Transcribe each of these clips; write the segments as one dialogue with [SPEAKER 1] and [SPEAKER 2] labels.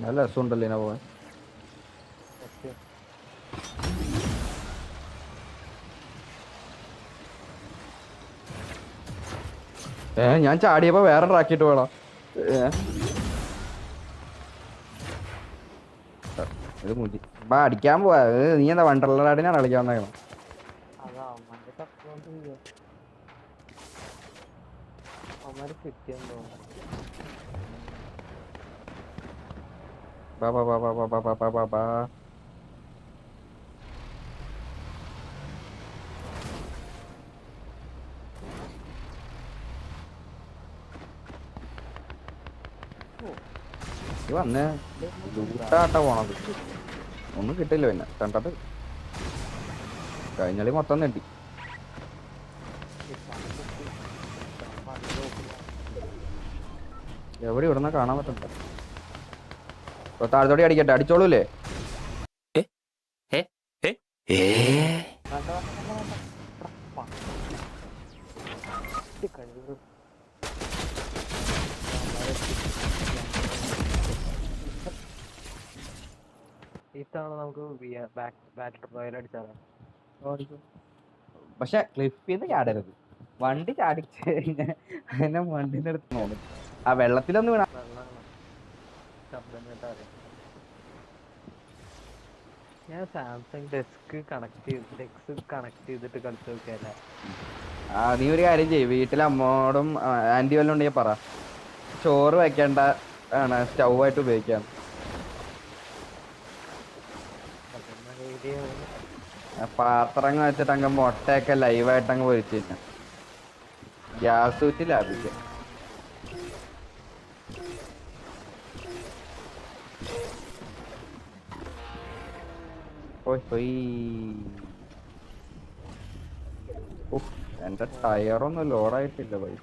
[SPEAKER 1] നല്ല രസമുണ്ടല്ലോ ഇതിനെ പോവാൻ. ഞാൻ ചാടിയപ്പോ വേറെ ട്രാക്കിട്ട് വേണം. ഇത് മുതി അടിക്കാൻ പോവാ. നീ എന്താ വണ്ടർലാടിനാണ് കളിക്കാൻ വന്നേക്കണം. ബാ ബാ ബാ ബാ ബാ ബാ ബാ ബാ ബാ. വന്നേ ലൂട്ടാട്ട പോണത് ഒന്നും കിട്ടില്ല. പിന്നെ കണ്ടത് കഴിഞ്ഞളി മൊത്തം നെട്ടി. എവിടെ ഇവിടുന്ന് കാണാൻ പറ്റണ്ട. താഴത്തോടെ അടിക്കട്ടെ. അടിച്ചോളൂല്ലേ? പക്ഷെ ക്ലിഫിന്ന് ചാടരുത്. വണ്ടി ചാടിച്ച് കഴിഞ്ഞാൽ അതിനെ വണ്ടിന്റെ അടുത്ത് നോക്കും. ആ വെള്ളത്തിലൊന്നും വീണ
[SPEAKER 2] ഞാൻ സാംസങ് ഡെസ്ക് കണക്ട് ചെയ്തിട്ട് കളിച്ചു നോക്കിയാലേ.
[SPEAKER 1] നീ ഒരു കാര്യം ചെയ്യും. വീട്ടിലെ അമ്മോടും ആന്റി വല്ലതും ഉണ്ടെങ്കിൽ പറ ചോറ് വെക്കേണ്ട സ്റ്റൗവായിട്ട് ഉപയോഗിക്കാം. പാത്രങ്ങൾ വെച്ചിട്ട് അങ്ങ് മുട്ടയൊക്കെ ലൈവായിട്ട് അങ്ങ് പൊരിച്ചു കഴിഞ്ഞാൽ ഗ്യാസ് ഊറ്റി ലാഭിക്കാം. എന്റെ ടയറൊന്നും ലോഡായിട്ടില്ല ബൈ.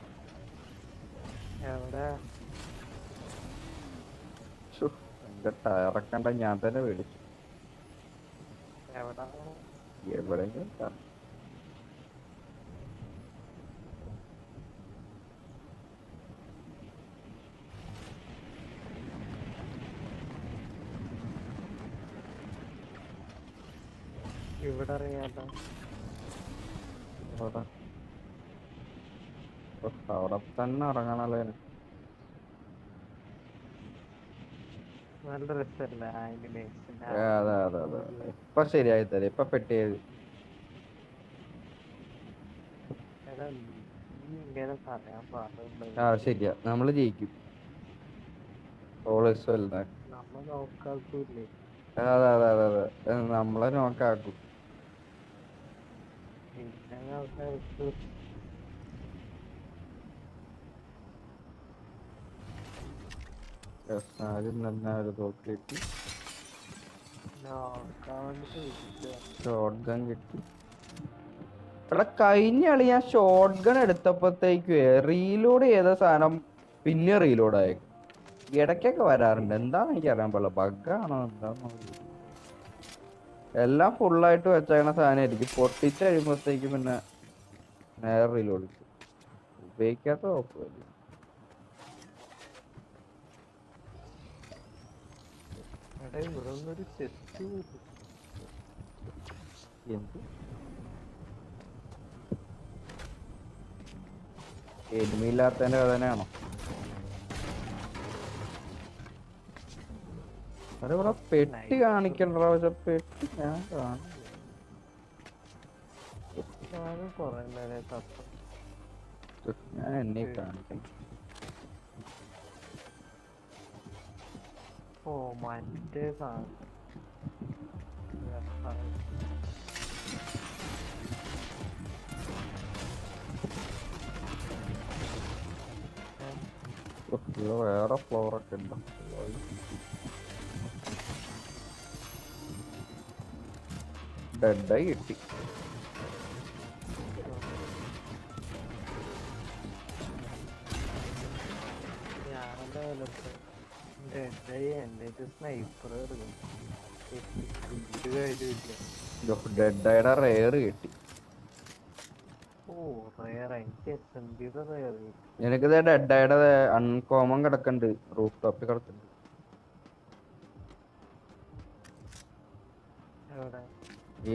[SPEAKER 1] എന്റെ ടയറൊക്കെ കണ്ട ഞാൻ തന്നെ മേടിച്ചു. എവിടെയെങ്കിലും
[SPEAKER 2] ഇവിടെ അറിയാലോ.
[SPEAKER 1] അവിടെ തന്നെ ഇറങ്ങണല്ലേ.
[SPEAKER 2] നല്ല രസല്ലേ ആനിമേഷൻ.
[SPEAKER 1] അതെ അതെ അതെ. ഇപ്പൊ ശരിയായി തരാം. ഇപ്പൊ പെട്ടിയത്
[SPEAKER 2] ഇങ്ങനെ പറയാൻ പാടില്ല.
[SPEAKER 1] ശരിയാ. നമ്മള് ജയിക്കും.
[SPEAKER 2] നമ്മ നോക്കാക്കൂല്ലേ.
[SPEAKER 1] അതെ അതെ അതെ അതെ. നമ്മളെ നോക്കാക്കും.
[SPEAKER 2] പിന്നെ ആൾക്കാർക്ക്
[SPEAKER 1] ആദ്യം തന്നെ ഒരു തോക്ക് കിട്ടി. ഷോട്ട് ഗൺ കിട്ടി. എടാ കഴിഞ്ഞ കളി ഞാൻ ഷോട്ട് ഗൺ എടുത്തപ്പോഴത്തേക്ക് റീലോഡ് ചെയ്ത സാധനം പിന്നെ റീലോഡ് ആയേക്കും. ഇടയ്ക്കൊക്കെ വരാറുണ്ട്. എന്താന്ന് എനിക്ക് അറിയാൻ പാടില്ല. ബഗ്ഗാണോ എന്താണോ. എല്ലാം ഫുള്ളായിട്ട് വെച്ചേക്കണ സാധനമായിരിക്കും. പൊട്ടിച്ച് കഴിയുമ്പോഴത്തേക്ക് പിന്നെ നേരെ റീലോഡ് കിട്ടും. ഉപയോഗിക്കാത്ത കുഴപ്പമില്ല.
[SPEAKER 2] ഇവിടെ ഒന്നൊരു ചെസ്റ്റ്
[SPEAKER 1] എന്ത് എനിമില്ലാത്തതിന്റെ വേദനയാണോ? അതിവിടെ പെട്ടി കാണിക്കണ്ട. പക്ഷെ പെട്ടി ഞാൻ
[SPEAKER 2] കൊറേ നേരം തപ്പ.
[SPEAKER 1] ഞാൻ എന്നെ കാണിക്കണം.
[SPEAKER 2] ഓ മറ്റേ സാധനം
[SPEAKER 1] വേറെ ഫ്ലോറൊക്കെ ഉണ്ടോ? ഡെഡായി കിട്ടി. ഡെഡായുടെ റെയർ കിട്ടി. എനിക്കിത് ഡെഡായുടെ അൺകോമൺ കിടക്കുന്നുണ്ട്. റൂഫ് ടോപ്പിൽ കിടക്കുന്നുണ്ട്.
[SPEAKER 2] എവിടെ?
[SPEAKER 1] ഈ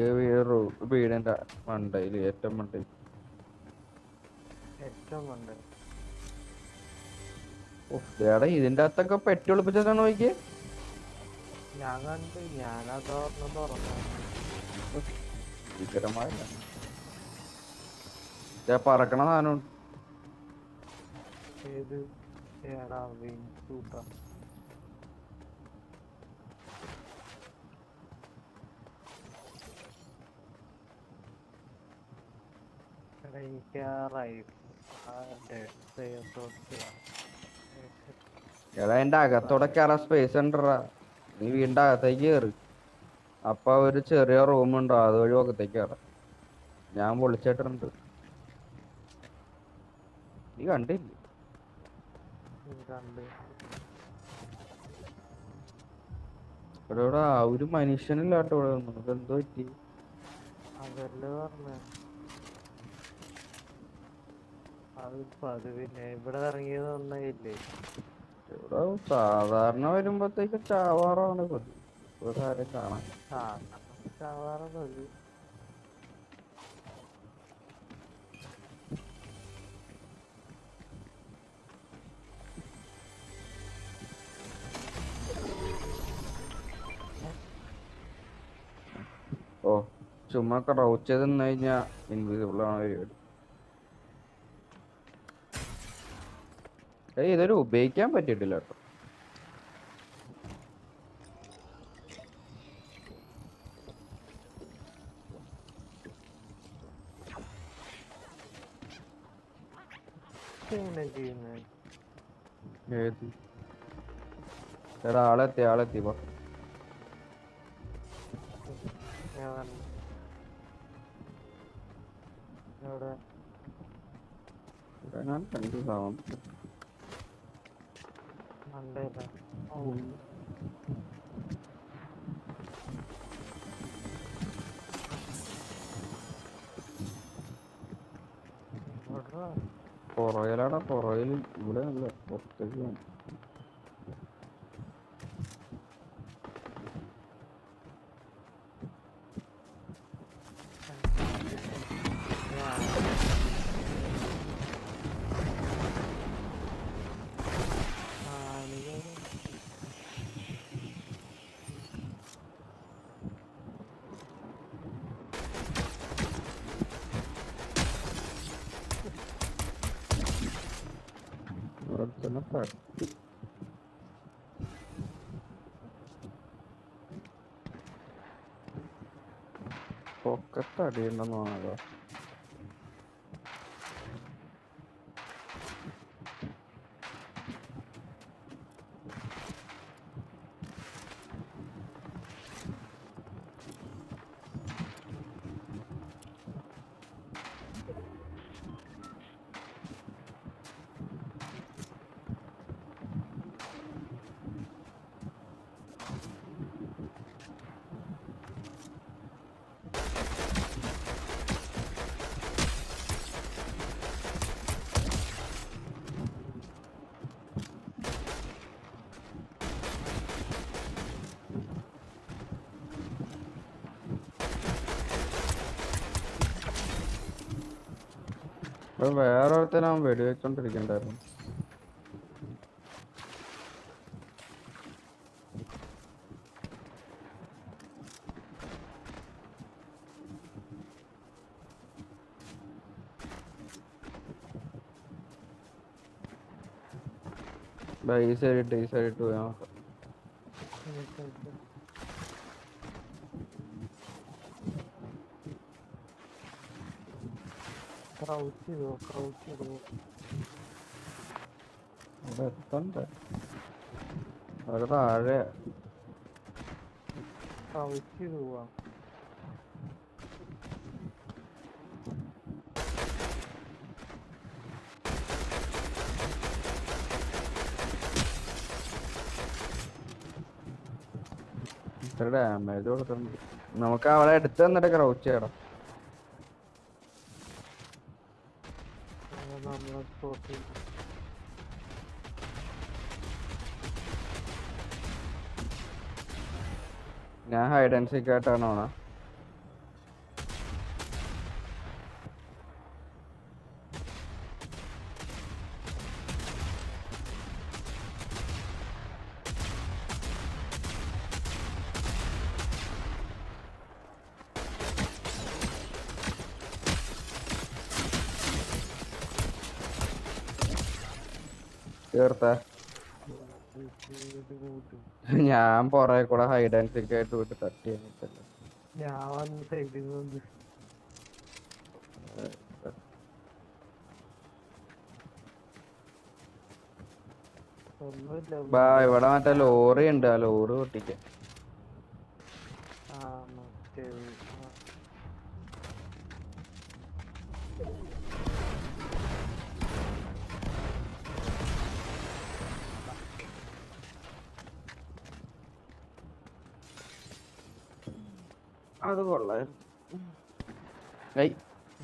[SPEAKER 1] വീടിന്റെ മണ്ടയില്, ഏറ്റവും മണ്ടയിൽ.
[SPEAKER 2] ഏറ്റവും ഉണ്ട്.
[SPEAKER 1] എടാ ഇതിന്റെ അകത്തൊക്കെ പെട്ടി ഒളിപ്പിച്ചാണ് നോക്കിയേ.
[SPEAKER 2] ഞാൻ കണ്ട്, ഞാനത് ഓർമ്മ തുറന്നു.
[SPEAKER 1] ഭീകരമായ പറക്കണ സാധനമുണ്ട്.
[SPEAKER 2] ഏത്? ഏടാ വെയിൻ സൂട്ടാ. എടാ എനിക്ക് ആ റൈഫ് ആ ഡെഡ് സ്പേസ്
[SPEAKER 1] എടാ എന്റെ അകത്തോടെ കയറാൻ സ്പേസ് ഉണ്ടറാ. നീ വീടിന്റെ അകത്തേക്ക് കയറി. അപ്പൊ ഒരു ചെറിയ റൂം ഉണ്ടോ, അതുവഴി അകത്തേക്ക് കയറാം. ഞാൻ പൊളിച്ചിട്ടുണ്ട്. നീ കണ്ടില്ലേ?
[SPEAKER 2] കണ്ട്.
[SPEAKER 1] ഇവിടെ ഒരു മനുഷ്യനില്ലാട്ടോ ഇവിടെ ഒന്നും. ഇതെന്തോ പറ്റി?
[SPEAKER 2] അതല്ലേ പറഞ്ഞ അത് പിന്നെ ഇവിടെ ഇറങ്ങിയത് നന്നായില്ലേ.
[SPEAKER 1] ഇവിടെ സാധാരണ വരുമ്പോഴത്തേക്ക് ചാവാറാണ് പതിവ്. ഇവിടെ ആരും കാണാൻ.
[SPEAKER 2] ചാവാറ മതി.
[SPEAKER 1] ഓ ചുമ്മാ ക്രൗച്ച് ചെയ്ത് നിന്ന് കഴിഞ്ഞാ ഇൻവിസിബിൾ ആണ് പരിപാടി. ഇതൊരു ഉപയോഗിക്കാൻ പറ്റിയിട്ടില്ല കേട്ടോ. ഏത്? എടാ ആളെത്തി പോ. ഞാൻ കണ്ടു സാധനം. പുറകിലാടാ, പുറകിൽ. ഇവിടെ അല്ല, പുറത്തേക്ക്. പൊക്കത്തടിയുണ്ടെന്ന് തോന്നാലോ. വേറെ ഒരുത്തനാവും വെടിവെച്ചോണ്ടിരിക്കണ്ടായിരുന്നു. ഈ സൈഡിട്ട് പോയാ അവിടെ എത്തണ്ടേ? അവിടെ താഴെ
[SPEAKER 2] പോവാ.
[SPEAKER 1] ഇത്ര ഡാമേജ് കൊടുത്തിട്ടുണ്ട്. നമുക്ക് അവളെ എടുത്ത് തന്നിട്ട് ക്രൗച്ച് ചെയ്യണം.
[SPEAKER 2] നമ്മളെ സ്പോട്ട്
[SPEAKER 1] ഞാൻ ഹൈഡ് ആൻഡ് സീക്ക് ആയിട്ടാണ് ഓണ. തീർത്ത ഞാൻ പുറകെ കൂടെ ഹൈഡ് ആൻഡ് സീക്ക് ആയിട്ട് വിട്ട് തട്ടി എന്നിട്ടല്ല.
[SPEAKER 2] ഞാൻ വന്ന് സൈഡിൽ നിന്ന് ഒന്നുമില്ല.
[SPEAKER 1] ഇവിടെ മറ്റേ ലോറി ഉണ്ട്, ആ ലോറി പൊട്ടിക്ക.
[SPEAKER 2] ആ മറ്റേത്
[SPEAKER 1] അത് കൊള്ളായിരുന്നു.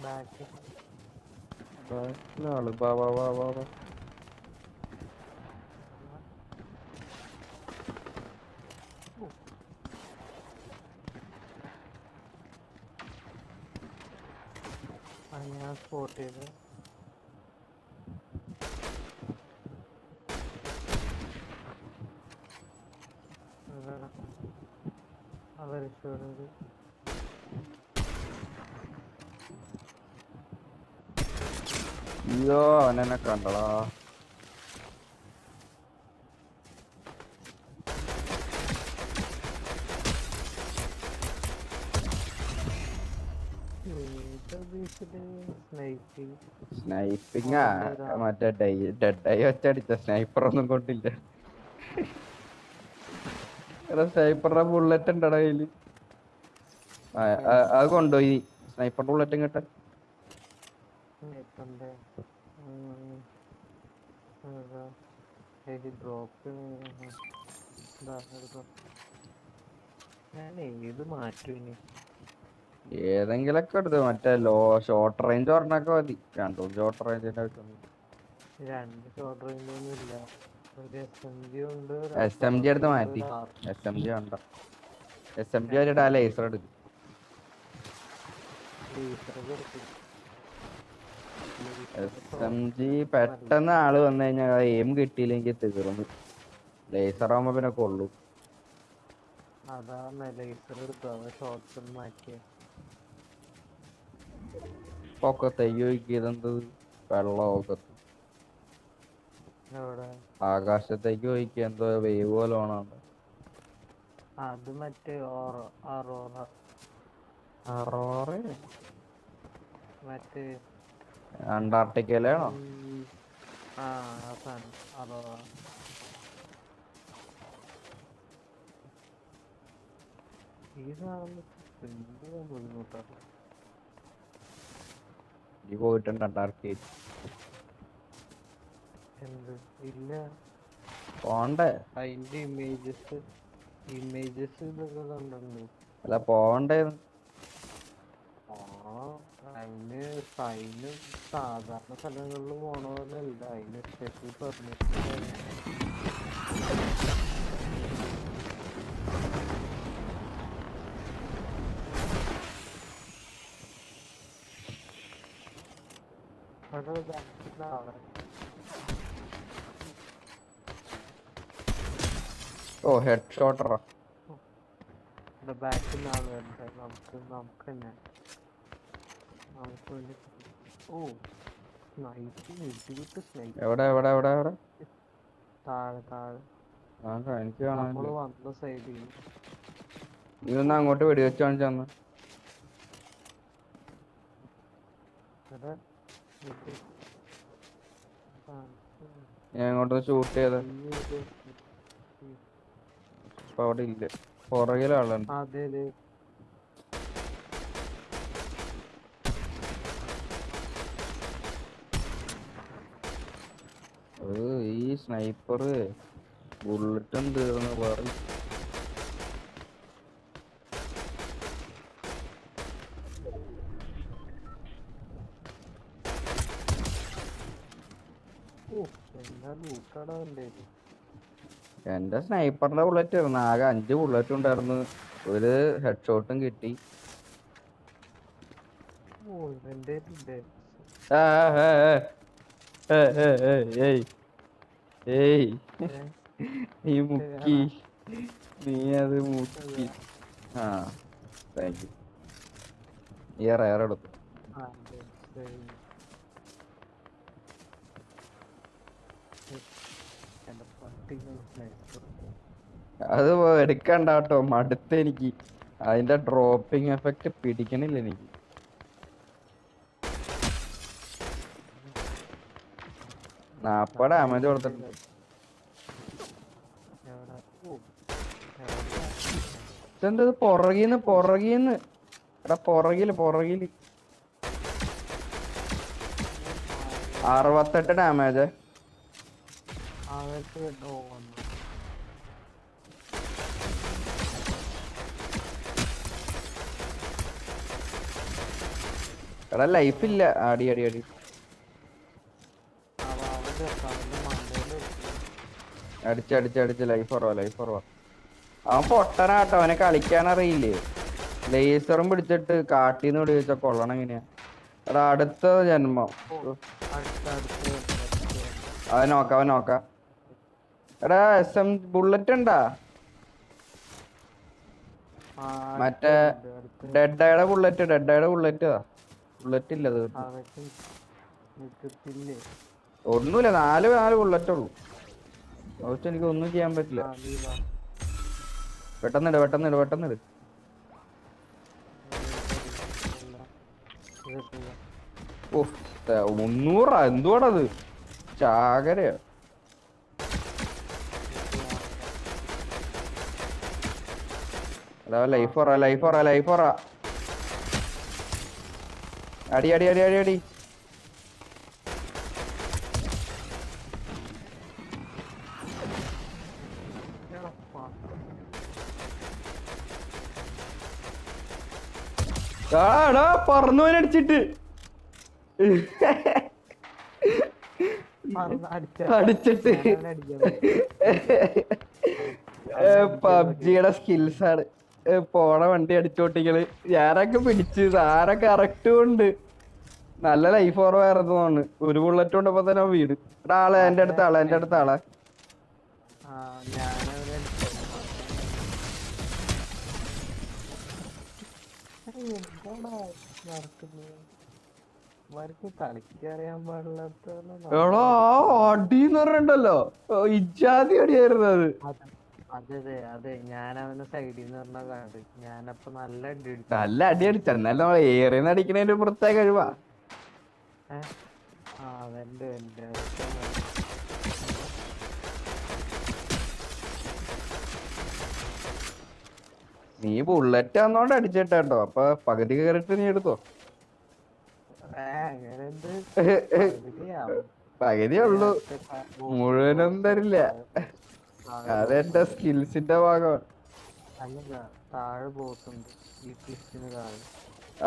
[SPEAKER 2] ബാക്കിൽ
[SPEAKER 1] ആള് വാ വാ വാ വാ വാ.
[SPEAKER 2] ഞാൻ സ്പോട്ട് ചെയ്ത് അവരിച്ചോടത്.
[SPEAKER 1] അയ്യോ അവനെന്നെ കണ്ടടാ. സ്നൈപ്പിങ്ങാ മറ്റേ ഡെഡായി വെച്ചടിച്ച സ്നൈപ്പർ ഒന്നും കൊണ്ടില്ല. സ്നൈപ്പറിന്റെ ബുള്ളറ്റ് ഉണ്ടടാ കയ്യില്. അത് കൊണ്ടുപോയി സ്നൈപ്പറിന്റെ ബുള്ളറ്റും കിട്ടാൻ.
[SPEAKER 2] ഞാൻ ഏത് മാറ്റും
[SPEAKER 1] ഏതെങ്കിലൊക്കെ എടുത്ത് മറ്റേ ഷോർട്ട് റേഞ്ച് പറഞ്ഞൊക്കെ മതി. രണ്ടും ഷോർട്ട് റേഞ്ചിന്റെ ആവശ്യമൊന്നും.
[SPEAKER 2] രണ്ട് ഷോർട്ട് റേഞ്ച് ഒന്നും ഇല്ല. ഒരു SMG ഉണ്ട്,
[SPEAKER 1] SMG എടുത്ത് മാറ്റി. SMG വേണ്ട. SMG വെച്ചിട്ട് ആ ലേസർ എടുക്കും. SMG പെട്ടെന്ന് ആള് വന്നു കഴിഞ്ഞാൽ എയിം കിട്ടിയില്ലെങ്കിൽ തീർന്നു. ലേസർ ആവുമ്പോ പിന്നെ കൊള്ളു.
[SPEAKER 2] അതാണ് ലേസർ എടുത്തു. അവ ഷോർട്ട്സ് മാറ്റിയ
[SPEAKER 1] പൊക്കത്തേക്ക് ഒഴിക്കിയതെന്ത് വെള്ളം ഒക്കത്ത്
[SPEAKER 2] എവിടെ
[SPEAKER 1] ആകാശത്തേക്ക് ഒഴിക്കുക എന്തോ വേവ് പോലെ വേണം.
[SPEAKER 2] അത് മറ്റേ അറോറ മറ്റേ
[SPEAKER 1] അന്റാർട്ടിക്കയിലാണോ?
[SPEAKER 2] ആ സാധനം അറോറ. ഈ സാധനം ബുദ്ധിമുട്ടാണ്.
[SPEAKER 1] ഈ പോയിട്ടുണ്ട് അന്റാർട്ടിക്ക?
[SPEAKER 2] എന്ത് ഇല്ല,
[SPEAKER 1] പോണ്ടേ?
[SPEAKER 2] അതിന്റെ ഇമേജസ് ഇതൊക്കെ കണ്ടു.
[SPEAKER 1] അല്ല പോണ്ടേ?
[SPEAKER 2] അതിന് സാധാരണ സ്ഥലങ്ങളിൽ പോണ പോലെ അല്ല. അതിന് സ്പെഷ്യൽ പെർമിഷൻ.
[SPEAKER 1] ഓ ഹെഡ് ഷോട്ടറാ.
[SPEAKER 2] ബാക്കിൽ നിന്ന് ആള് വരണ്ടേ? നമുക്ക് തന്നെ ഓ സ്നൈപ്പിങ് ഇടിവിട്ട് സ്നൈപ്പ്.
[SPEAKER 1] എവിടെ എവിടെ എവിടെ എവിടെ?
[SPEAKER 2] താഴെ
[SPEAKER 1] എനിക്ക് കാണാൻ.
[SPEAKER 2] നമ്മള് വന്ന സൈഡിൽ
[SPEAKER 1] നീ ഒന്ന് അങ്ങോട്ട് വെടിവെച്ച് കാണിച്ചു. ഞാൻ അങ്ങോട്ട് ഷൂട്ട് ചെയ്ത ഇപ്പൊ അവിടെ ഇല്ല. പുറകിലാളുണ്ട്.
[SPEAKER 2] അതെ
[SPEAKER 1] ഈ സ്നൈപ്പർ ബുള്ളറ്റും തീർന്ന് പറയും. എന്റെ സ്നൈപ്പറിന്റെ ബുള്ളറ്റ് ആയിരുന്നു. ആകെ 5 ബുള്ളറ്റ് ഉണ്ടായിരുന്നു. ഒരു ഹെഡ് ഷോട്ടും കിട്ടി.
[SPEAKER 2] ഓ ഇവന്റെ ഇല്ലേ
[SPEAKER 1] ആ, ആ, ആ, ആ, ആ, ഏയ് ഏയ് നീ മുക്കി, നീ അത് മുക്കി. ആ താങ്ക് യു. ഈ റയർ എടുത്തു. അത് എടുക്കണ്ട കേട്ടോ, മടുത്ത് എനിക്ക്. അതിന്റെ ഡ്രോപ്പിംഗ് എഫക്റ്റ് പിടിക്കണില്ല എനിക്ക്. നാപ്പത് ഡാമേജ് കൊടുത്തിട്ടുണ്ട്. ഇതെന്തത് പുറകീന്ന് എടാ, പുറകില് 68 ഡാമേജ്. എടാ ലൈഫ് ഇല്ല. അടി അടി അടി അടിച്ച് ലൈഫ് കുറവാ. അവൻ പൊട്ടനാട്ടോ, അവനെ കളിക്കാൻ അറിയില്ലേ. ലേസറും പിടിച്ചിട്ട് കാട്ടീന്ന് പിടി വെച്ചാ കൊള്ളണം എങ്ങനെയാ. എടാ അടുത്ത ജന്മം അവൻ നോക്കാം. എടാ SM ബുള്ളറ്റ് ഉണ്ടാ? മറ്റേ ഡെഡായുടെ ബുള്ളറ്റ് ഇല്ല. ഒന്നുമില്ല, 4 ബുള്ളറ്റ് ഉള്ളു. എനിക്ക് ഒന്നും ചെയ്യാൻ പറ്റില്ല. പെട്ടെന്നിട്. ഓ 300 എന്തുവാടത്, ചാകരയോ? ലൈഫ് പറ. അടി. പറന്നോനടിച്ചിട്ട് അടിച്ചിട്ട് പബ്ജിയുടെ സ്കിൽസ് ആണ്. പോണ വണ്ടി അടിച്ചോട്ടികള് ഞാനൊക്കെ പിടിച്ച് ആരെ കറക്റ്റും ഉണ്ട്. നല്ല ലൈഫ് ഓർവായിരുന്നു തോന്നുന്നു. ഒരു ബുള്ളറ്റ് കൊണ്ടപ്പോ തന്നെ വീട്. ആളെ എന്റെ അടുത്ത ആളെ
[SPEAKER 2] കളിക്കറിയാൻ പാടില്ലാത്ത
[SPEAKER 1] എടോ അടിന്ന് പറഞ്ഞിട്ടുണ്ടല്ലോ, ഇജാതി അടിയായിരുന്നു അത്.
[SPEAKER 2] അതെ ഞാൻ അവനെ സൈഡിൽ നിന്ന് പറഞ്ഞ കണ്ട്. ഞാനപ്പൊ നല്ല
[SPEAKER 1] അടി അടിച്ച. എന്നാലും നമ്മൾ ഏറിന്ന് അടിക്കണേന്റെ പ്രത്യേക കഴിവാ. നീ ബുള്ളറ്റ് ആന്നോണ്ട് അടിച്ചിട്ടോ. അപ്പൊ പകുതി കയറിട്ട് നീ എടുത്തോ. പകുതി ഉള്ളു, മുഴുവനൊന്നും തരില്ല. അതെന്റെ സ്കിൽസിന്റെ ഭാഗമാണ്.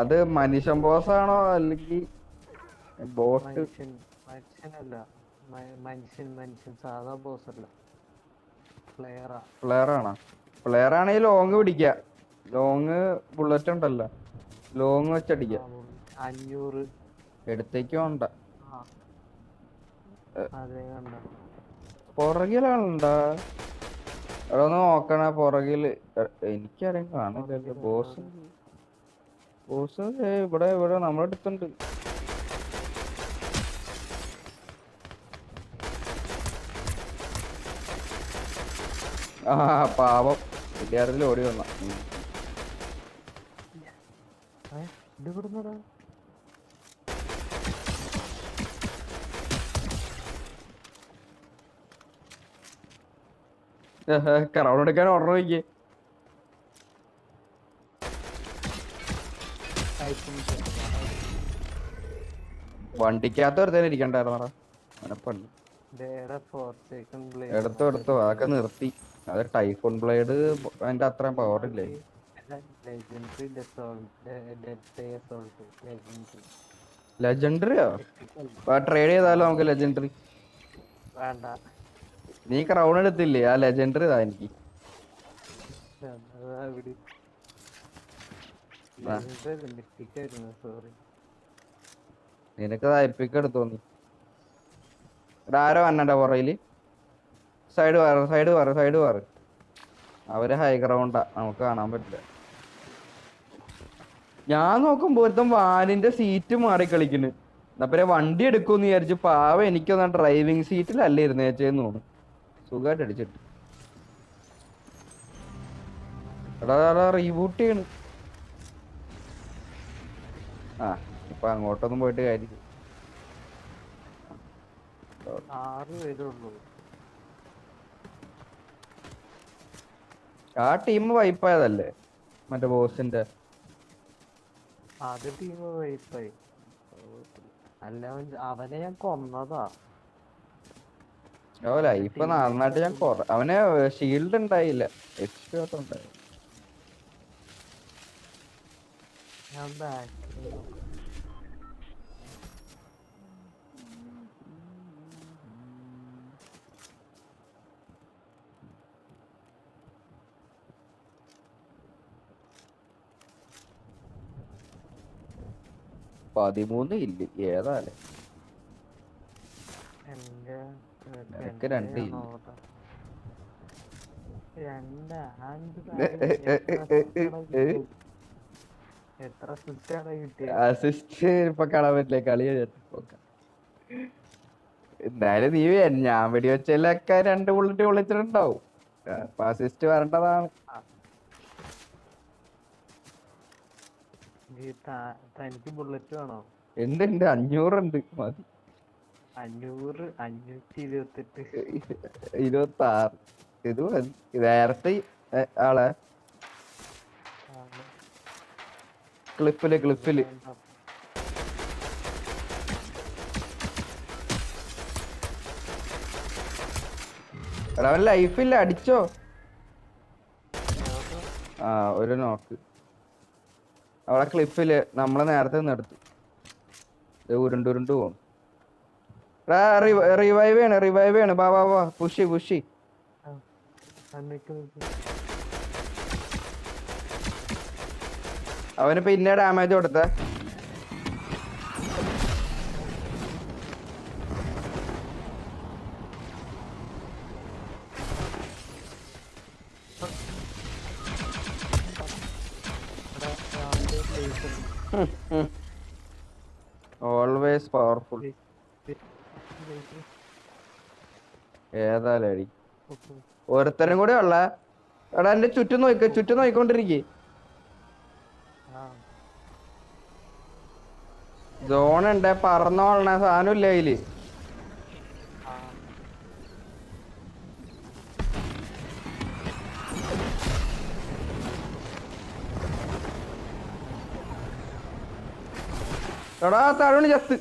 [SPEAKER 1] അത് മനുഷ്യൻ ബോസ് ആണോ അല്ലെങ്കിൽ ബോസ്?
[SPEAKER 2] മനുഷ്യൻ സാധാ ബോസ് അല്ല,
[SPEAKER 1] പ്ലെയർ ആണെങ്കിൽ ലോങ് പിടിക്ക. ലോങ് ബുള്ളറ്റ് ഉണ്ടല്ലോ, ലോങ് വെച്ചടിക്ക.
[SPEAKER 2] 500
[SPEAKER 1] എടുത്തേക്കോണ്ട. പുറകിലാളുണ്ടാ? അവിടെ ഒന്ന് നോക്കണ പുറകില്. എനിക്കറിയാൻ കാണില്ലല്ലോ. ബോസ് ഇവിടെ നമ്മുടെ അടുത്തുണ്ട്. ആ പാവം വിദ്യാർത്ഥിയിൽ ഓടി വന്ന. ക്രൗഡ് എടുക്കാൻ ഓർഡർ വയ്ക്കേ. വണ്ടിക്കകത്ത് ഒരുത്തേനെ ഇരിക്കണ്ടായിരുന്നടാ. എടുത്തോ അതൊക്കെ നിർത്തി. അത് ടൈഫോൺ ബ്ലേഡ് അതിന്റെ അത്രയും പവർ ഇല്ലേ. ലെജൻഡറിയോ? ട്രേഡ് ചെയ്താലോ നമുക്ക് ലെജൻഡറി? നീ ക്രൗൺ എടുത്തില്ലേ? ആ ലെജൻഡറി ഇതാ എനിക്ക്.
[SPEAKER 2] മിസ്റ്റേക്കായിരുന്നു, സോറി.
[SPEAKER 1] നിനക്ക് എപ്പിക്ക് തോന്നി. ഇവിടെ ആരോ വന്നണ്ട പുറയില്. സൈഡ് വേറെ. അവര് ഹൈ ഗ്രൗണ്ടാ, നമുക്ക് കാണാൻ പറ്റില്ല. ഞാൻ നോക്കുമ്പോ ഒരുത്തൻ വാനിന്റെ സീറ്റ് മാറി കളിക്കുന്നു. എന്നാ പിന്നെ വണ്ടി എടുക്കുമെന്ന് വിചാരിച്ചു. പാവം എനിക്കൊന്നാ ഡ്രൈവിംഗ് സീറ്റിലല്ലേ ഇരുന്നേച്ചേന്ന് തോന്നുന്നു. സുഖമായിട്ട് അടിച്ചിട്ട്. എടാ റീബൂട്ട് ചെയ്യണ്. ആ ഇപ്പൊ അങ്ങോട്ടൊന്നും പോയിട്ട് കാര്യം.
[SPEAKER 2] 6 പേരുള്ളൂ.
[SPEAKER 1] ആ ടീം വൈപ്പായതല്ലേ മറ്റേ ബോസിന്റെ?
[SPEAKER 2] ആദ്യ ടീം വൈപ്പായി. അല്ല, അവനെ ഞാൻ കൊന്നതാ.
[SPEAKER 1] ലൈഫ് നന്നായിട്ട് ഞാൻ അവന് ഷീൽഡ് ഉണ്ടായില്ല, HP ഉണ്ടായി.
[SPEAKER 2] ഞാൻ ബാക്കിൽ
[SPEAKER 1] 13 ഇല്ല ഏതാല്ലേ? നിനക്ക് 2 ഇല്ല.
[SPEAKER 2] എത്ര അസിസ്റ്റാണ് കിട്ടിയത്?
[SPEAKER 1] അസിസ്റ്റ് ഇപ്പൊ കാണാൻ പറ്റില്ല, കളി എന്തായാലും നീ ഞാൻ വെടിവെച്ചതിലൊക്കെ 2 ബുള്ളറ്റ് വിളിച്ചിട്ടുണ്ടാവും. അപ്പൊ അസിസ്റ്റ് വരേണ്ടതാണ്.
[SPEAKER 2] തനിക്ക് ബുള്ളറ്റ് വേണോ?
[SPEAKER 1] ഉണ്ട് 500 ഉണ്ട്, മതി.
[SPEAKER 2] 500, 528.
[SPEAKER 1] 26 ഇത് മതി. നേരത്തെ ആളെ ക്ലിപ്പില് എടാ അവൻ ലൈഫില്ല, അടിച്ചോ? ആ ഒരു നോക്ക് അവിടെ ക്ലിപ്പില് നമ്മളെ നേരത്തെ നിർത്തി. ഉരുണ്ടുരുണ്ട് പോകും. റിവൈവ് ചെയ്യണ്. വാ പുഷി. അവന് പിന്നെ ഡാമേജ് കൊടുത്ത. Always powerful. ഏതായാലും അടി ഒരുത്തനും കൂടെ ഉള്ള. എടാ എന്റെ ചുറ്റും നോക്കിക്കൊണ്ടിരിക്കേ. സോണുണ്ട്, പറന്നോളണ സാധനം ഇല്ല അതില്. എടാ തഴുണി ചത്ത്.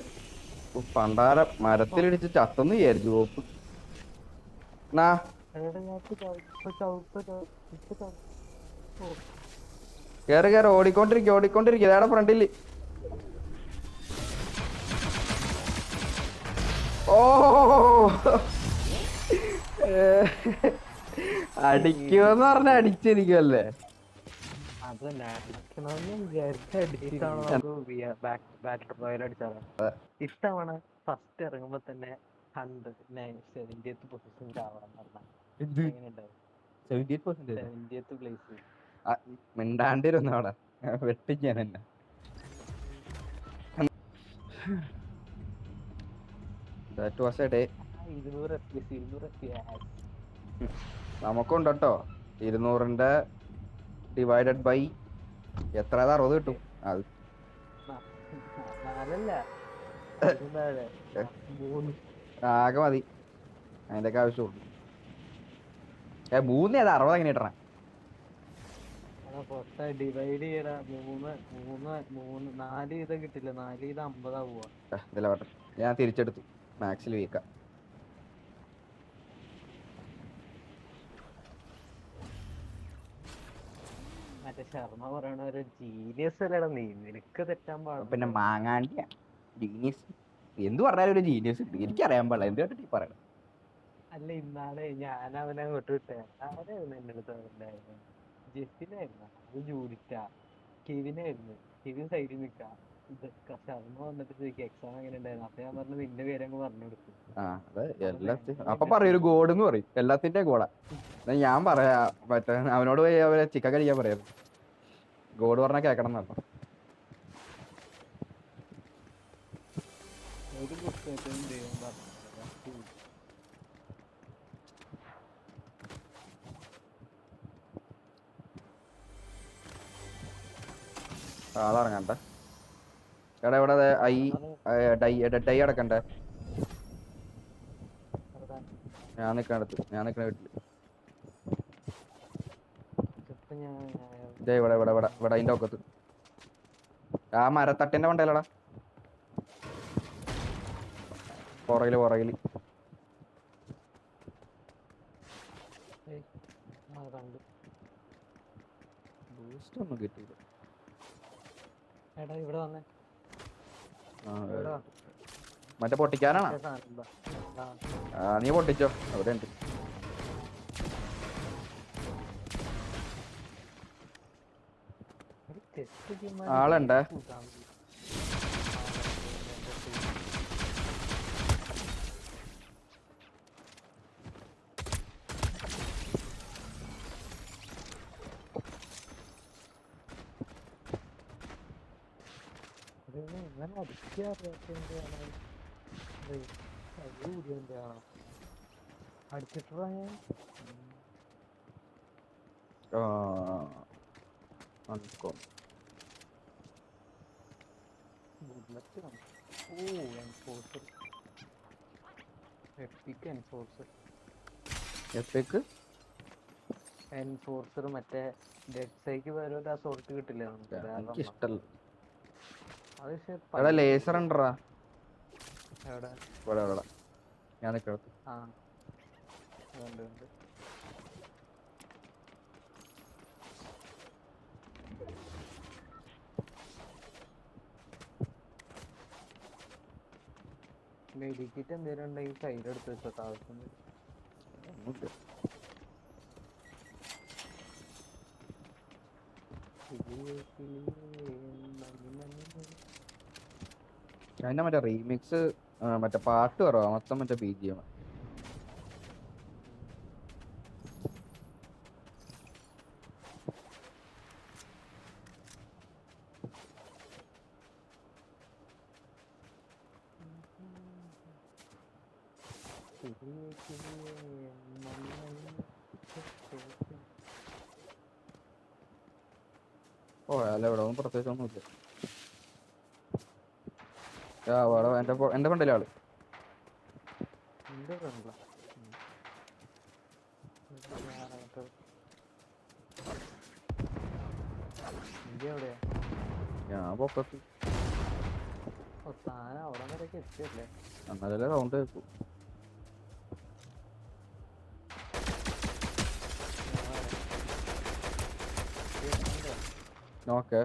[SPEAKER 1] പണ്ടാര മരത്തിലിടിച്ച് ചത്തെന്ന് വിചാരിച്ചു കോപ്പ്. കേറി ഓടിക്കൊണ്ടിരിക്കുക ഇതാടെ ഫ്രണ്ടില്. ഓ അടിക്കുമെന്ന് പറഞ്ഞ അടിച്ചിരിക്കുമല്ലേ?
[SPEAKER 2] ഇത്തവണ ഫസ്റ്റ് ഇറങ്ങുമ്പോ തന്നെ 70th പൊസിഷൻ ആവണം പറഞ്ഞ എങ്ങനെയുണ്ടാവും? 70th place.
[SPEAKER 1] മിണ്ടാണ്ടിരുന്നു അവിടെ വെട്ടിക്കാൻ തന്നെ. That was a day.
[SPEAKER 2] 200 FPS.
[SPEAKER 1] നമുക്കുണ്ട് കേട്ടോ 200ന്റെ ഡിവൈഡഡ് ബൈ എത്ര? 60 കിട്ടും. അത്
[SPEAKER 2] 4
[SPEAKER 1] ആകെ മതി, അതിന്റെ ഒക്കെ ആവശ്യമുള്ളൂ. 3 ഏതാ 60 എങ്ങനെ ഇട്ടണ?
[SPEAKER 2] ഡിവൈഡ് ചെയ്യടാ. 4 വീതം കിട്ടില്ല. 4 വീതം 50 പോവാ.
[SPEAKER 1] ഇതിലെ ഞാൻ തിരിച്ചെടുത്തു. മാക്സിൽ വീക്കാം.
[SPEAKER 2] മറ്റേ ശർമ്മ പറയണ ഒരു ജീനിയസ് അല്ലടാ നീ. നിനക്ക് തെറ്റാൻ പാടില്ല.
[SPEAKER 1] പിന്നെ മാങ്ങാണ്ടിയാ ജീനിയസ്. എന്ത് പറഞ്ഞാലും ഒരു ജീനിയസ് ഉണ്ട്. എനിക്കറിയാൻ പാടില്ല എന്ത് കേട്ടിട്ട് പറയണം.
[SPEAKER 2] അല്ല, ഇന്നാളെ ഞാൻ അവനെ അങ്ങോട്ട് വിട്ടേ. ആരായിരുന്നു എന്റെ അടുത്ത് ഉണ്ടായിരുന്നു? ജെസ്സിനായിരുന്നു. അത് ജൂഡിറ്റാ. കെവിനായിരുന്നു. കെവിൻ സൈഡിൽ നിൽക്കാം. ഇതൊക്കെ ശർമ്മ വന്നിട്ട് ചോദിക്കും എക്സാം എങ്ങനെ ഉണ്ടായിരുന്നു. അപ്പൊ ഞാൻ പറഞ്ഞു നിന്റെ പേരങ്ങ് പറഞ്ഞു കൊടുത്തു.
[SPEAKER 1] ആ അതെ
[SPEAKER 2] അപ്പൊ
[SPEAKER 1] എല്ലാത്തിനും
[SPEAKER 2] ഭയങ്കര
[SPEAKER 1] അപ്പൊ പറയും ഒരു
[SPEAKER 2] ഇൻട്രസ്റ്റ്.
[SPEAKER 1] ഗോഡ് എന്ന് പറയും എല്ലാത്തിന്റെയും ഗോഡാ. എന്നാ ഞാൻ പറയാ മറ്റേ അവനോട് പോയി അവരെ ചിക്കൻ കഴിക്കാൻ പറയാം. ഗോഡ് പറഞ്ഞാൽ കേക്കണം എന്നല്ല.
[SPEAKER 2] ഒരു പുസ്തകത്തിനും ദൈവം പറഞ്ഞിട്ടില്ല.
[SPEAKER 1] ആളിറങ്ങണ്ട. എടാ ഇവിടെ ഐ ഡൈ അടക്കണ്ടേ? ഞാൻ നിക്കണ വീട്ടില്
[SPEAKER 2] ഇതിപ്പോ ഞാൻ
[SPEAKER 1] ദേ ഇവിടെ ഇവിടെ ഇവിടെ ഇവിടെ അതിന്റെ ഒക്കത്ത് ആ മരത്തട്ടിന്റെ മണ്ടയിലടാ. പുറകില്
[SPEAKER 2] കണ്ടു.
[SPEAKER 1] ബൂസ്റ്റ് ഒന്നും കിട്ടിയില്ല.
[SPEAKER 2] എടാ ഇവിടെ വന്നേ.
[SPEAKER 1] ആ,
[SPEAKER 2] ഇവിടെ
[SPEAKER 1] മറ്റേ പൊട്ടിക്കാനാണോ?
[SPEAKER 2] സാധനം
[SPEAKER 1] ആ നീ പൊട്ടിച്ചോ, അവിടെ ഉണ്ട്. ആളുണ്ടേ?
[SPEAKER 2] ഇങ്ങനെ അടിക്കാറിയാണോ അടിച്ചിട്ടാ ഞാൻ ബുള്ളറ്റ് ഓ എൻഫോഴ്സർ എപ്പിക് എൻഫോഴ്സർ മറ്റേ ഡെഡ് സൈക്ക് പകരം ഒരു അസോൾട്ട് കിട്ടില്ല നമുക്ക്.
[SPEAKER 1] എനിക്ക് ഇഷ്ടല്ല.
[SPEAKER 2] അത്
[SPEAKER 1] എടാ ലേസർ ഉണ്ടറാ
[SPEAKER 2] എവിടെ?
[SPEAKER 1] ഇവിടെ ഇവിടെ ഞാൻ നിക്കടുത്ത്.
[SPEAKER 2] ആ ഉണ്ട്. മെഡിക്കിറ്റ് എന്തെങ്കിലും ഉണ്ടെങ്കിൽ കയ്യിലെടുത്ത് വെച്ചോ, ആവശ്യം
[SPEAKER 1] ഒന്നുമില്ല. അതിന്റെ മറ്റേ റീമിക്സ് മറ്റേ പാട്ട് കുറവാ, മൊത്തം മറ്റേ BGM. ഓ അല്ല ഇവിടെ ഒന്നും പ്രത്യേകിച്ച് ഒന്നുമില്ല. എന്റെ ഫ്രണ്ടിലെ ആള് ഞാൻ പൊക്കത്ത്.
[SPEAKER 2] അവിടെ വരെയൊക്കെ എത്തിയല്ലേ?
[SPEAKER 1] എന്നാലല്ലേ സൗണ്ട് കേൾക്കൂ. നോക്കേ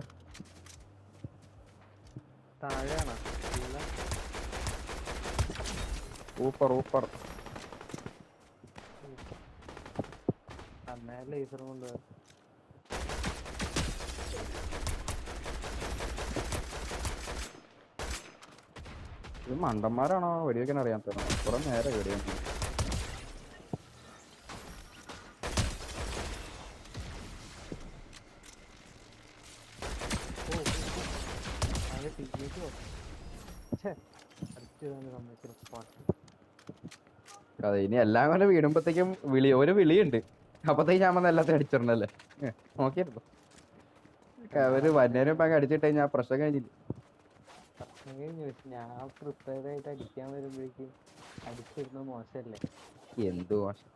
[SPEAKER 2] താഴെയാണോ?
[SPEAKER 1] ഊപ്പർ
[SPEAKER 2] അന്നേ ലേസർ കൊണ്ട്
[SPEAKER 1] ഇത് മണ്ടന്മാരാണോ വെടിവെക്കാൻ അറിയാത്ത? കുറെ നേരെ വെടിവെക്കാൻ. അതെ ഇനി എല്ലാം കൊണ്ട് വീടുമ്പോഴത്തേക്കും ഒരു വിളിയുണ്ട്. അപ്പത്തേക്ക് ഞാൻ വന്ന് എല്ലാத்தைയും അടിച്ചിടണല്ലേ. നോക്കിയിരുന്നു അവര് വന്നേരം ഇപ്പൊ അടിച്ചിട്ട് കഴിഞ്ഞാൽ പ്രശ്നം കഴിഞ്ഞില്ല.
[SPEAKER 2] ഞാൻ പ്രിപ്പയർ ആയിട്ട് അടിക്കാൻ വരുമ്പോഴേക്കും അടിച്ചിരുന്ന മോശല്ലേ?
[SPEAKER 1] എന്തു മോശം,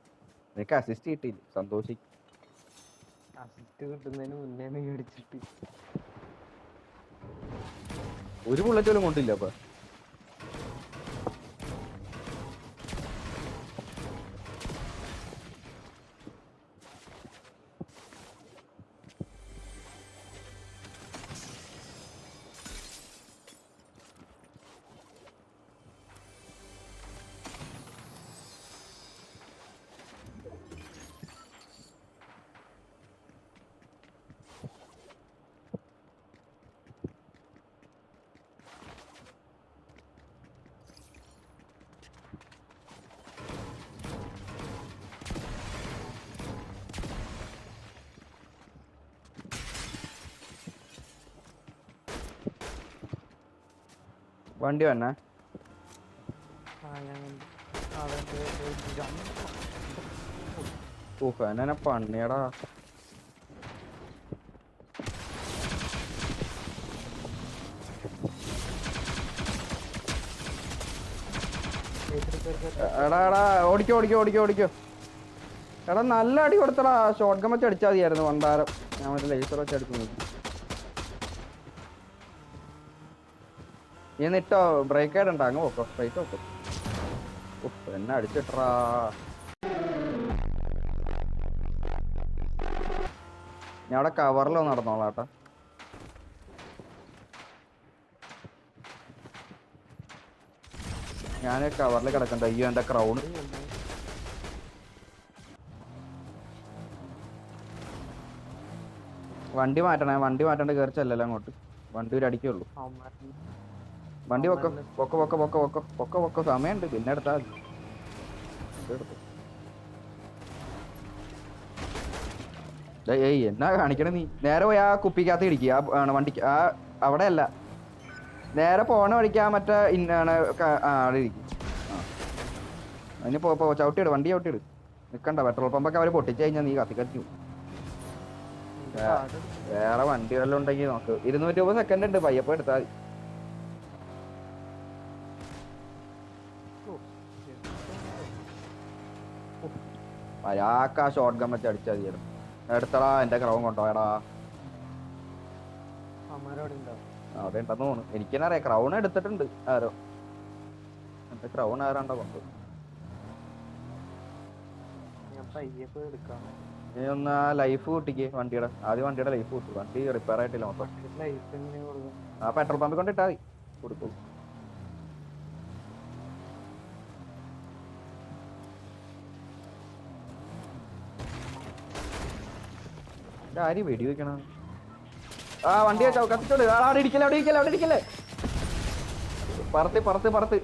[SPEAKER 1] നിനക്ക് അസിസ്റ്റ് കിട്ടിയില്ല, സന്തോഷിക്കും.
[SPEAKER 2] അസിസ്റ്റ് കിട്ടുന്നതിന് മുന്നേ നീ അടിച്ചിട്ട്
[SPEAKER 1] ഒരു ബുള്ളറ്റ് പോലും കൊണ്ടില്ല. അപ്പൊ വണ്ടി വന്നെ
[SPEAKER 2] ആ ഞാൻ അവൻ്റെ
[SPEAKER 1] ഊഫ് എന്നെ പണിയടാ. എടാ എടാ ഓടിക്കോ ഓടിക്കോ ഓടിക്കോ ഓടിക്കോ. എടാ നല്ല അടി കൊടുത്തടാ. ഷോട്ട് ഗൺ വെച്ച് അടിച്ചാൽ മതിയായിരുന്നു വണ്ടാരം. ഞാൻ മറ്റേ ലേസർ വെച്ച് അടിച്ചു നോക്കി. നീ നിട്ടോ ബ്രേക്ക് ആയിട്ടുണ്ട് അങ്ങ് പോക്കോ സ്ട്രൈറ്റ് പോക്കോ. ഉഫ് എന്നെ അടിച്ചിട്ടറാ. ഞാൻ അവിടെ കവറിലോ നടന്നോളാം കേട്ടാ. ഞാൻ കവറിൽ കിടക്കണ്ട. അയ്യോ എന്റെ ക്രൗണ്. വണ്ടി മാറ്റണേ. വണ്ടി മാറ്റേണ്ട കയറി ചെല്ലല്ലോ അങ്ങോട്ട്. വണ്ടി ഒരു അടിക്കുള്ളൂ. വണ്ടി പൊക്കോ പൊക്കോ പൊക്കോ പൊക്കോ പൊക്കോ പൊക്കോ പൊക്കോ. സമയമുണ്ട് പിന്നെ എടുത്താൽ മതി. ഏയ് എന്നാ കാണിക്കണേ നീ. നേരെ പോയി ആ കുപ്പിക്കകത്ത് ഇടിക്കുക. ആ വണ്ടിക്ക് ആ അവിടെ അല്ല, നേരെ പോണ വഴിക്ക് ആ മറ്റേ ഇന്നാണ് അവിടെ ഇരിക്കും. അതിന് പോ ചവിട്ടിയിട്. വണ്ടി ചവിട്ടിയിട്. നിക്കണ്ട. പെട്രോൾ പമ്പൊക്കെ അവര് പൊട്ടിച്ചു കഴിഞ്ഞാൽ നീ കത്തിക്കത്തിക്കും. വേറെ വണ്ടി വല്ലതും ഉണ്ടെങ്കിൽ നോക്ക്. 220 സെക്കൻഡ് ഉണ്ട്. പയ്യപ്പോ എടുത്താൽ മതി. അയാൾക്ക് ആ ഷോട്ട് ഗൺ വെച്ച് അടിച്ചാൽ മതിയായിരുന്നു. എടുത്തടാ എന്റെ ക്രൗൺ കൊണ്ടുപോയടാ. അവിടെ ഉണ്ടെന്ന് തോന്നുന്നു. എനിക്കെന്നെ അറിയാം. ക്രൗൺ എടുത്തിട്ടുണ്ട് ആരോ. എന്റെ ക്രൗൺ ആരാണ്ടോ കൊണ്ടു. നീ ഒന്ന് ആ ലൈഫ് കൂട്ടിക്ക് വണ്ടിയുടെ. ആദ്യം വണ്ടിയുടെ ലൈഫ് കൂട്ടി. വണ്ടി റിപ്പയർ ആയിട്ടില്ല മൊത്തം. ആ പെട്രോൾ പമ്പിൽ കൊണ്ട് ഇട്ടാ മതി. കൊടുക്കും. ആര് വെടി വെക്കണം. ആ വണ്ടി കത്തിച്ചോട്. അവിടെ ഇടിക്കല്ലേ അവിടെ ഇരിക്കല്ലേ അവിടെ ഇരിക്കല്ലേ. പറത്ത് പറത്ത് പറത്ത്.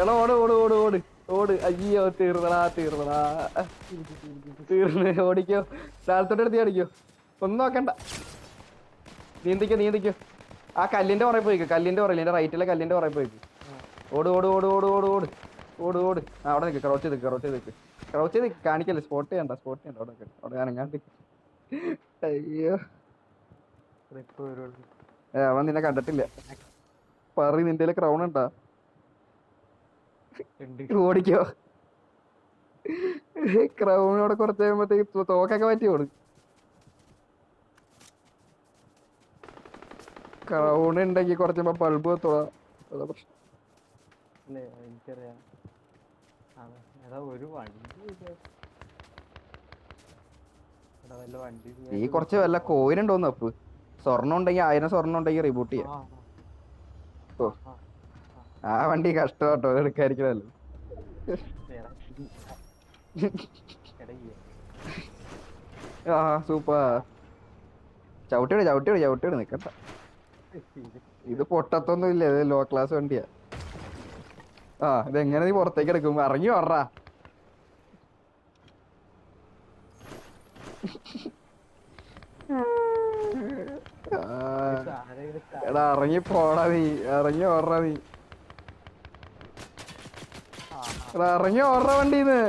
[SPEAKER 1] എടാ ഓട് ഓട് ഓട് ഓട് ഓട്. അയ്യോ തീർന്നടാ തീർന്നടാ തീർന്ന്. ഓടിക്കോ. സ്ഥലത്തോട്ട് എടുത്ത് അടിക്കോ. ഒന്നും നോക്കണ്ട. നീന്തിക്കോ നീന്തിക്കോ. ആ കല്ലിന്റെ പുറകെ പോയിക്കോ. കല്ലിന്റെ പുറകിൽ എന്റെ റൈറ്റിലെ കല്ലിന്റെ പുറകെ പോയിക്കോ. ഓട് ഓട് ഓട് ഓട് ഓട് ഓട് ഓട് ഓട്. ആ അവിടെ നിൽക്ക്. ക്രൗച്ച് നിൽക്ക് ക്രൗച്ച് നിൽക്ക് ക്രൗച്ച് നിൽക്ക്. കാണിക്കല്ലേ. സ്പോട്ട് ചെയ്യണ്ട സ്പോട്ട് ചെയ്യണ്ട. അവിടെ അവിടെ അനങ്ങാണ്ട്. അയ്യോ അവൻ നിന്നെ കണ്ടിട്ടില്ല. പറ നിന്റെ ക്രൗൺ ഉണ്ടാ. ഓടിക്കോ. ക്രൗണോടെ കുറച്ച് കഴിയുമ്പോഴത്തേക്ക് തോക്കൊക്കെ മാറ്റി ഓട്. ക്രൗൺ ഉണ്ടെങ്കിൽ കുറച്ചുമ്പോ ബൾബ് എത്തോളാം. അതാ പ്രശ്നം. ഈ കുറച്ച് വല്ല കോയിൻ ഉണ്ടോന്ന് അപ്പ്. സ്വർണ്ണം ഉണ്ടെങ്കിൽ 1000 സ്വർണ്ണം ഉണ്ടെങ്കിൽ റിബൂട്ട് ചെയ്യാം. ആ വണ്ടി കഷ്ടപ്പെട്ടോ എടുക്കാതിരിക്കണല്ലോ. ആ സൂപ്പർ. ചവിട്ടിയിട് ചവിട്ടിയിട് ചവിട്ടിയിട്. നിക്കണ്ട. ഇത് പൊട്ടത്തൊന്നും ഇല്ല. ഇത് ലോ ക്ലാസ് വണ്ടിയാ. ആ ഇതെങ്ങനെ നീ പുറത്തേക്ക് എടുക്കും. ഇറങ്ങി വറാ. എടാ ഇറങ്ങി പോടാ നീ. ഇറങ്ങി ഓടാ നീ. എടാ ഇറങ്ങി ഓടാ വണ്ടീന്ന്.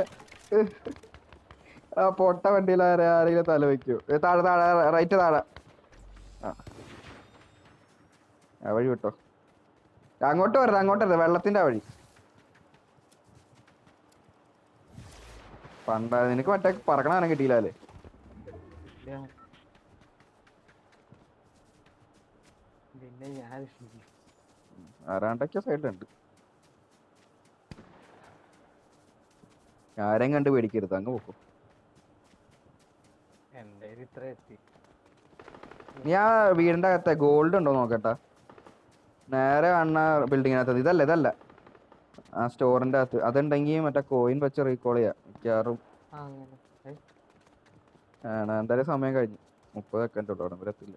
[SPEAKER 1] ആ പൊട്ട വണ്ടിയിൽ ആരെങ്കിലും തല വെക്കൂ. താഴെ താഴെ റൈറ്റ് താഴെ. ആ വഴി വിട്ടോ. അങ്ങോട്ട് വരരുത് അങ്ങോട്ട് വരരുത്. വെള്ളത്തിന്റെ വഴി. പണ്ട നിനക്ക് മറ്റേ പറക്കണാനും കിട്ടിയില്ലേ. ആരാണ്ടൊക്കെ സൈഡിലുണ്ട്. ആരെയും കണ്ട് പേടിക്കരുത്. അങ്ങ് പോക്കും. നീ ആ വീടിന്റെ അകത്തെ ഗോൾഡ് ഉണ്ടോ നോക്കട്ടാ. നേരെ കാണുന്ന ബിൽഡിങ്ങിനകത്ത്. ഇതല്ല ഇതല്ല ആ സ്റ്റോറിന്റെ അകത്ത്. അതുണ്ടെങ്കിൽ മറ്റേ കോയിൻ വെച്ച് റീകോൾ ചെയ്യാം മിക്കവാറും. എന്തായാലും സമയം കഴിഞ്ഞു. 30 സെക്കൻഡ് ഉള്ളൂ. അവിടെ വരെ എത്തില്ല.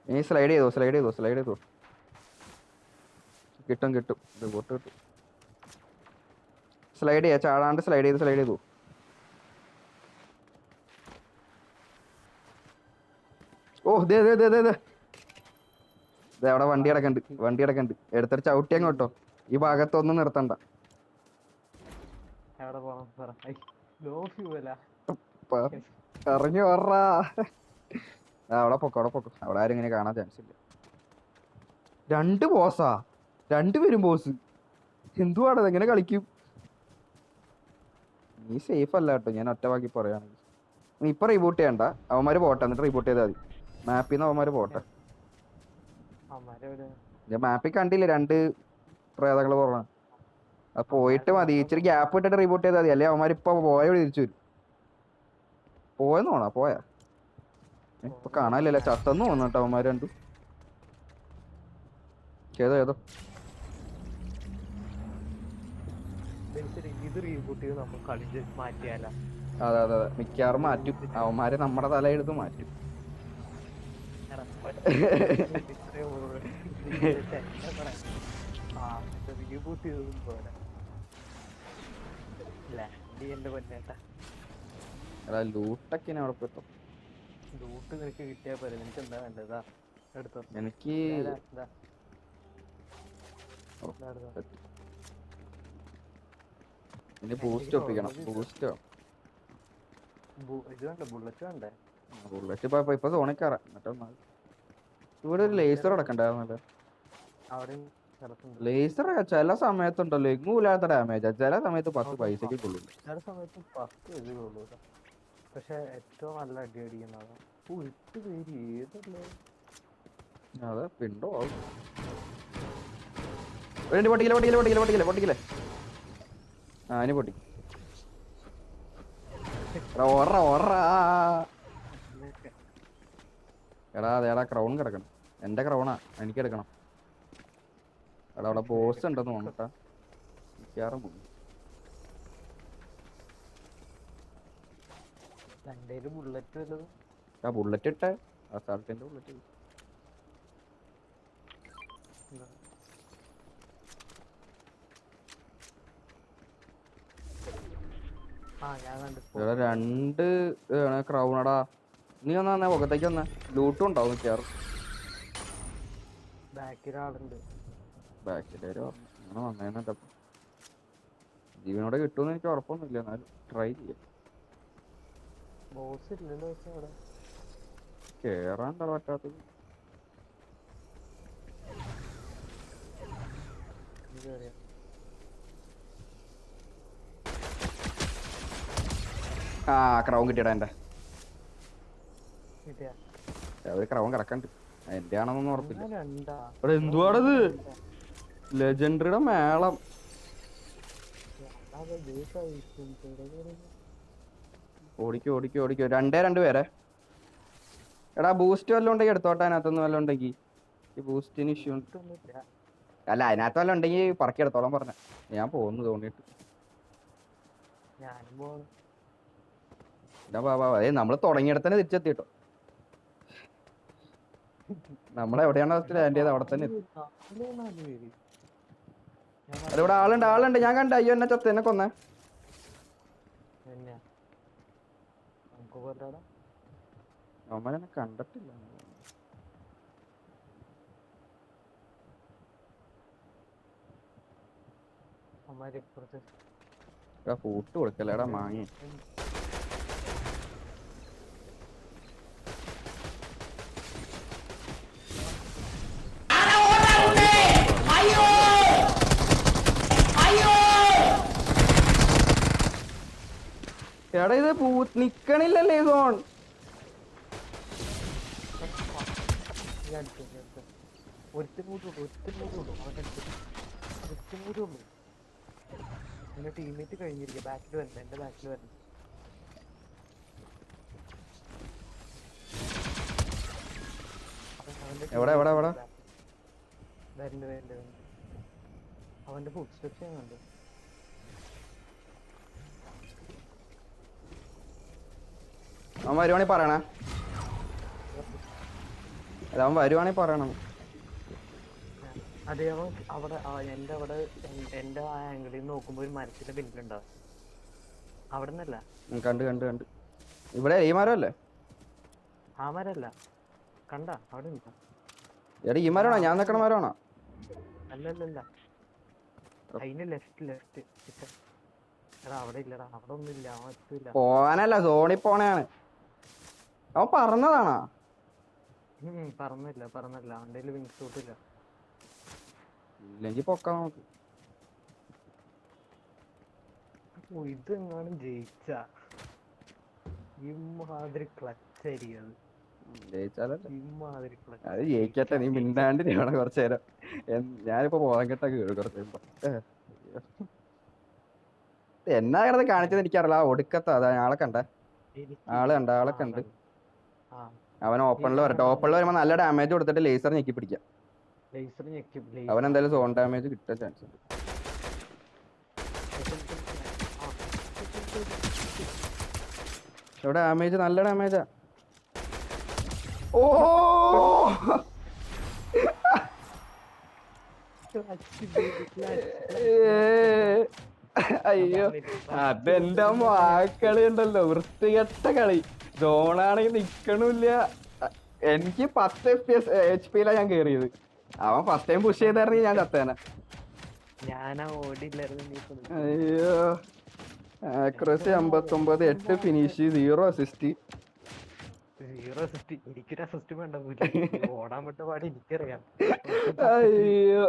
[SPEAKER 1] ഇനി സ്ലൈഡ് ചെയ്തോ സ്ലൈഡ് ചെയ്തോ സ്ലൈഡ് ചെയ്തോ. കിട്ടും കിട്ടും. റിപ്പോർട്ട് കിട്ടും. സ്ലൈഡ് ചെയ്യാ, ചാടാണ്ട് സ്ലൈഡ് ചെയ്തു. ഓ ദേ അവിടെ വണ്ടി കിടക്കണ്ട്. എടുത്തൊരു ചവിട്ടി അങ്ങ് കേട്ടോ. ഈ ഭാഗത്തൊന്നും നിർത്തണ്ട.
[SPEAKER 2] എവിടെ പോണം പറ. ലോ ഫ്യൂവലാ.
[SPEAKER 1] ഇറങ്ങി വറാ. അവിടെ പൊക്കോ. അവിടെ ആരും ഇങ്ങനെ കാണാൻ ചാൻസ് ഇല്ല. 2 ബോസാ, 2 പേരും ബോസ്. എന്തുവാണത്, എങ്ങനെ കളിക്കും? നീ സേഫ് അല്ല കേട്ടോ, ഞാൻ ഒറ്റവാക്കി പറയുകയാണെങ്കിൽ. നീ ഇപ്പൊ റീബൂട്ട് ചെയ്യണ്ട, അവന്മാര് പോട്ടെ, എന്നിട്ട് റീബൂട്ട് ചെയ്താൽ മതി. മാപ്പിൽ നിന്ന് അവന്മാര് പോട്ടെ. ഞാൻ മാപ്പിൽ കണ്ടില്ല 2 പ്രേതങ്ങൾ പോകണം. അത് പോയിട്ട് മതി, ഇച്ചിരി ഗ്യാപ്പ് ഇട്ടിട്ട് റീബൂട്ട് ചെയ്താൽ മതി. അല്ലെ അവന്മാർ ഇപ്പൊ പോയ വഴി തിരിച്ചു വരും. പോയെന്ന് തോന്നാ, പോയാ ഇപ്പൊ കാണാനില്ലല്ലോ, ചത്തെന്ന് തോന്നുന്നു കേട്ടോ അവന്മാര് 2. ഏതോ
[SPEAKER 2] ഇത് റീബൂട്ട് ചെയ്ത് നമ്മൾ കളിച്ച് മാറ്റിയാല.
[SPEAKER 1] അതെ മിക്കവാറും മാറ്റും. അവന്മാരെ നമ്മുടെ തലയെടുത്ത് മാറ്റും.
[SPEAKER 2] റീബൂട്ട് ചെയ്തതും പോലെ എന്റെ പൊന്നേട്ടാ.
[SPEAKER 1] ലൂട്ടൊക്കെ അവിടെ പോയിട്ടോ.
[SPEAKER 2] ലൂട്ട് നിനക്ക് കിട്ടിയാ പോലെ. നിനക്ക് എന്താ വേണ്ടതാ എടുത്തോ.
[SPEAKER 1] എനിക്ക് ബൂസ്റ്റ് ഒപ്പിക്കണം. ബൂസ്റ്റ്
[SPEAKER 2] ഇത് വേണ്ട, ബുള്ളറ്റ് വേണ്ടേ?
[SPEAKER 1] ബുള്ളറ്റ് ഇപ്പൊ സോണിക്കാറാ. ഇവിടെ ഒരു ലേസർ അടക്കണ്ടായിരുന്നല്ലോ. ലേസർ ചില സമയത്തുണ്ടല്ലോ എങ്ങൂലാത്ത ഡാമേജാ, ചില സമയത്ത് 10 പൈസക്ക് കൊള്ളില്ല.
[SPEAKER 2] ചില സമയത്ത് 10 ഇത് കൊള്ളൂ. പക്ഷെ ഏറ്റവും നല്ല അടി അടിക്കുന്നതാണ്. 8 പേര് ഏതല്ലേ?
[SPEAKER 1] അതെ പിണ്ടോ പൊട്ടിക്കില്ലേ. അതിന് പൊട്ടി. എടാ ക്രൗൺ കിടക്കണം. എന്റെ ക്രൗണാ, എനിക്ക് എടുക്കണം. എടാ അവിടെ ബോസ് ഉണ്ടെന്ന് തോന്നട്ടാ. മിക്കവാറും ബുള്ളറ്റ് ഇട്ടേ, അസാൾട്ടിന്റെ ബുള്ളറ്റ്. ഇവിടെ 2 ക്രൗണടാ. നീ ഒന്നാ മുഖത്തേക്ക് വന്നേ, ലൂട്ടും ഉണ്ടാവും മിക്കവാറും. ബാക്കിലോ അങ്ങനെ വന്നേന്നല്ല. ജീവനോടെ കിട്ടുമെന്ന് എനിക്ക് ഉറപ്പൊന്നുമില്ല, എന്നാലും ട്രൈ ചെയ്യാം. കേറാൻ പറ്റാത്തത്. ആ ക്രൗൺ കിട്ടിയടാ. എന്റെ ഒരു ക്രൗൺ കിടക്കണ്ട്. എന്റെ ആണെന്നൊന്നും ഉറപ്പില്ല. ഇവിടെ എന്തുവാടത്, ലെജൻഡറിയുടെ മേളം. ഓടിക്കോ 2 പേരെ. എടാ ബൂസ്റ്റ് വല്ലതും ഉണ്ടെങ്കിൽ എടുത്തോട്ടെ. അതിനകത്തൊന്നും വല്ലതും ഉണ്ടെങ്കിൽ. ഈ ബൂസ്റ്റിന് ഇഷ്യൂ അല്ല, അതിനകത്ത് വല്ലതും ഉണ്ടെങ്കിൽ പറക്കി എടുത്തോളാൻ പറഞ്ഞ. ഞാൻ പോകുന്നു തോന്നിട്ട്. നമ്മള് തുടങ്ങിയിടത്തന്നെ തിരിച്ചെത്തിട്ടോ. നമ്മളെവിടെയാണ് ലാൻഡ് ചെയ്ത് അവിടെ തന്നെ എത്തി. അതിവിടെ ആളുണ്ട്. ഞാൻ കണ്ട. അയ്യോ എന്നെ ചത്ത, എന്നെ കൊന്നേ. അവന്മാരെന്നെ കണ്ടിട്ടില്ല. ഫൂട്ട് കൊടുക്കല്ലേടാ മാങ്ങി. എടാ ഇത് നിക്കണില്ലല്ലേ സോൺ.
[SPEAKER 2] എന്റെ ടീമേറ്റ് കഴിഞ്ഞിരിക്കും. ബാക്കിൽ വരണം, എന്റെ ബാക്കിൽ വരണം.
[SPEAKER 1] എവിടെ
[SPEAKER 2] അവന്റെ ഫുഡ് സ്റ്റെപ്സ് ചെയ്യുന്നുണ്ട്.
[SPEAKER 1] അവൻ വരുവാണെ പറയണേ. അവൻ വരുവാണെ പറയണം.
[SPEAKER 2] അതെ അവൻ അവിടെ എന്റെ അവിടെ എന്റെ ആ ആംഗിളിൽ നിന്ന് നോക്കുമ്പോ ഒരു മരത്തിന്റെ പിന്നിലുണ്ടാവും. അവിടെ നിന്നല്ല,
[SPEAKER 1] കണ്ട് കണ്ട് കണ്ട്. ഇവിടെ ഈ മരം അല്ലേ?
[SPEAKER 2] ആ മരല്ല, കണ്ട അവിടെ നിൽക്കാം.
[SPEAKER 1] എടാ ഈ മരമാണോ ഞാൻ നിക്കണ മരമാണോ?
[SPEAKER 2] അല്ലല്ലല്ല, അതിന് ലെഫ്റ്റ്. എടാ അവിടെ ഇല്ലടാ, അവിടെ ഒന്നും ഇല്ല, അവൻ എത്തില്ല.
[SPEAKER 1] പോവാനല്ല, സോണിൽ പോണയാണ്. അവൻ പറന്നതാണോ?
[SPEAKER 2] പറന്നില്ല അവന്റെ വിങ്സ് ഷൂട്ടില്ല.
[SPEAKER 1] ഇല്ലെങ്കി പൊക്കാൻ നോക്ക്.
[SPEAKER 2] ഇതെങ്ങാനും ജയിച്ച ഇമാതിരി ക്ലച്ചായിരിക്കും അത്.
[SPEAKER 1] ജയിച്ചാലല്ലേ
[SPEAKER 2] ഇമാതിരി
[SPEAKER 1] അത് ജയിക്കട്ടെ. നീ മിണ്ടാണ്ടിരിക്കണം കുറച്ചു നേരം. ഞാനിപ്പോ പോകാൻ കേട്ടാ കേറും കുറച്ച് കഴിയുമ്പോ. എന്നാ കിടന്ന് കാണിച്ചത് എനിക്കറിയില്ല. ആ ഒടുക്കത്ത അതാ ആളെ കണ്ടേ? ആളെ കണ്ട്. അവൻ ഓപ്പണിൽ വരട്ടെ. ഓപ്പണിൽ വരുമ്പോ നല്ല ഡാമേജ് കൊടുത്തിട്ട് ലേസർ ഞെക്കി പിടിക്കാം. അവൻ എന്തായാലും സോൺ ഡാമേജ് കിട്ടാൻ ചാൻസ് ഉണ്ട്. ഇവിടെ ഡാമേജ് നല്ല ഡാമേജാ. ഓ അയ്യോ അതെന്റെ കളി ഉണ്ടല്ലോ, വൃത്തികെട്ട കളി. സോണാണെങ്കിൽ നിക്കണില്ല. എനിക്ക് 10 HP ഞാൻ കേറിയത്. അവൻ ഫസ്റ്റ് ടൈം പുഷ് ചെയ്തായിരുന്നെങ്കിൽ ഞാൻ ചത്തേനെ. അയ്യോ ആക്യുറസി 59, 8 ഫിനിഷ്, 0 അസിസ്റ്റ്.
[SPEAKER 2] എനിക്കൊരു അസിസ്റ്റ് വേണ്ട, ഓടാൻ വിട്ട പാട് എനിക്കറിയാം.
[SPEAKER 1] അയ്യോ